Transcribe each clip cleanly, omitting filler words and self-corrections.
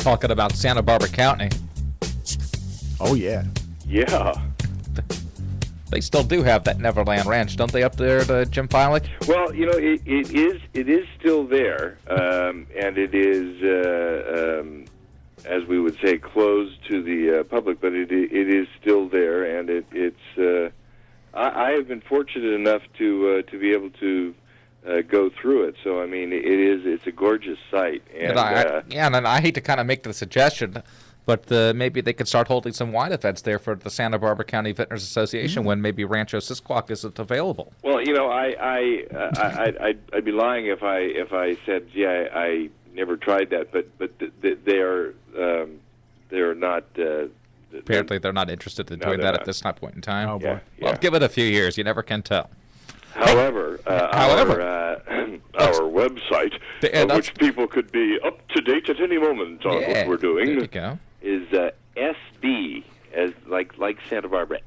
talking about Santa Barbara County. Oh, yeah. Yeah. They still do have that Neverland Ranch, don't they, up there at Jim Filik? Well, it is still there, and it is, as we would say, closed to the public, but it is still there, and it's. I have been fortunate enough to be able to go through it. So I mean, it's a gorgeous site, and and I hate to kind of make the suggestion. But maybe they could start holding some wine events there for the Santa Barbara County Vintners Association when maybe Rancho Sisquoc isn't available. Well, I'd be lying if I said I never tried that. But they're not. Apparently, they're not interested in doing that at this point in time. Oh boy! Yeah. Well, give it a few years. You never can tell. However, our website, which people could be up to date at any moment on what we're doing, there you go. Is SB, as like Santa Barbara,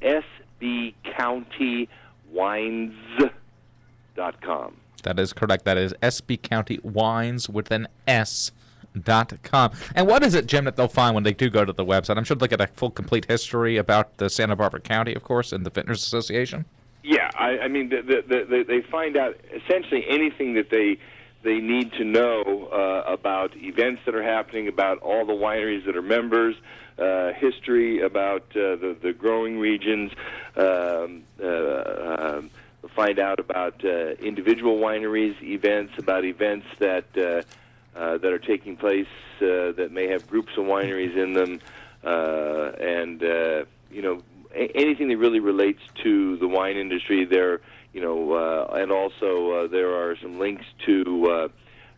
sbcountywines.com. That is correct. That is sbcountywines with an S.com. And what is it, Jim, that they'll find when they do go to the website? I'm sure they'll get a full, complete history about the Santa Barbara County, of course, and the Vintners Association. Yeah, I mean, they find out essentially anything that they need to know about events that are happening, about all the wineries that are members, history about the growing regions, find out about individual wineries, about events that are taking place that may have groups of wineries in them, and anything that really relates to the wine industry there, and also there are some links to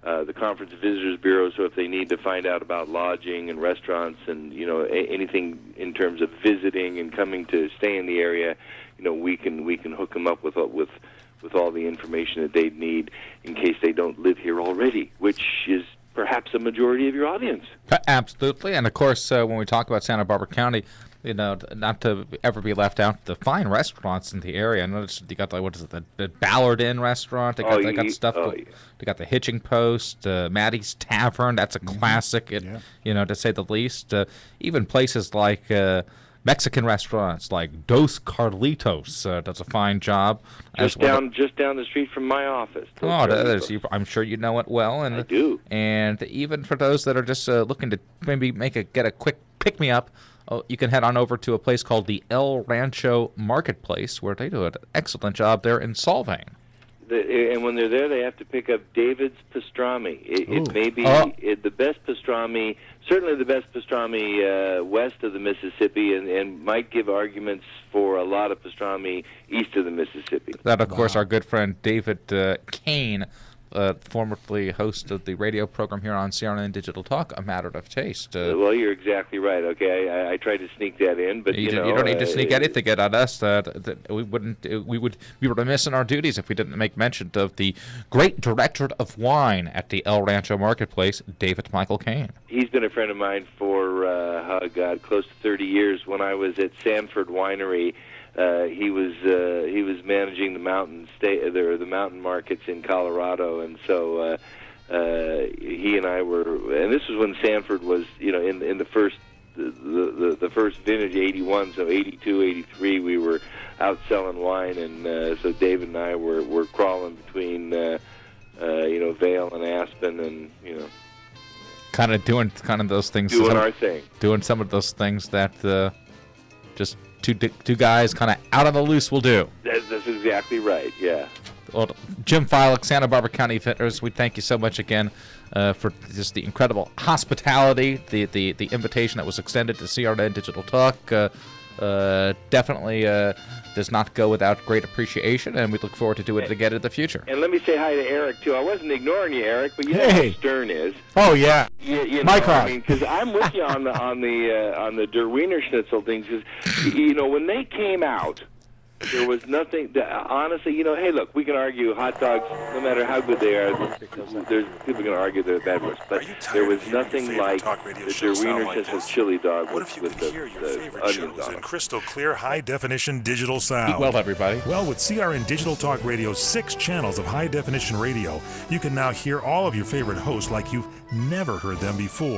the Conference of Visitors Bureau, so if they need to find out about lodging and restaurants and, anything in terms of visiting and coming to stay in the area, we can hook them up with all the information that they'd need in case they don't live here already, which is perhaps a majority of your audience. Absolutely, and of course, when we talk about Santa Barbara County, not to ever be left out, the fine restaurants in the area. I noticed you got the Ballard Inn restaurant. They got stuff. They got the Hitching Post, Maddie's Tavern. That's a classic, to say the least. Even places like Mexican restaurants like Dos Carlitos does a fine job. Just down the street from my office. I'm sure you know it well, and I do. And even for those that are just looking to maybe get a quick pick me up. You can head on over to a place called the El Rancho Marketplace, where they do an excellent job there in Solvang. And when they're there, they have to pick up David's pastrami. It may be the best pastrami, certainly the best pastrami west of the Mississippi, and might give arguments for a lot of pastrami east of the Mississippi. That, of course, our good friend David Kane, formerly host of the radio program here on CRN Digital Talk, A Matter of Taste. Well, you're exactly right. Okay, I tried to sneak that in, but you don't need to sneak anything in on us. We would be remiss in our duties if we didn't make mention of the great director of wine at the El Rancho Marketplace, David Michael Kane. He's been a friend of mine for close to 30 years. When I was at Sanford Winery, he was managing the the mountain markets in Colorado, and so he and I were, and this was when Sanford was, in the first vintage, 81, so 82, 83, we were out selling wine, and so David and I were crawling between Vail and Aspen, and kind of doing those things, doing our thing, doing some of those things that just two guys kind of out on the loose will do. That's exactly right, yeah. Well, Jim Filik, Santa Barbara County Vintners, we thank you so much again for just the incredible hospitality, the invitation that was extended to CRN Digital Talk. Definitely does not go without great appreciation, and we look forward to doing it again in the future. And let me say hi to Erik, too. I wasn't ignoring you, Erik, but you know how Stern is. Oh, yeah. My crowd. Because I'm with you on the Der Wiener Schnitzel things. Because, when they came out, there was nothing, honestly, hey, look, we can argue hot dogs, no matter how good they are, there's people going to argue they're bad ones, but there was nothing like the Der Wiener Schnitzel chili dog with the onions on in crystal clear, high-definition digital sound. Eat well, everybody. Well, with CRN Digital Talk Radio's 6 channels of high-definition radio, you can now hear all of your favorite hosts like you've never heard them before.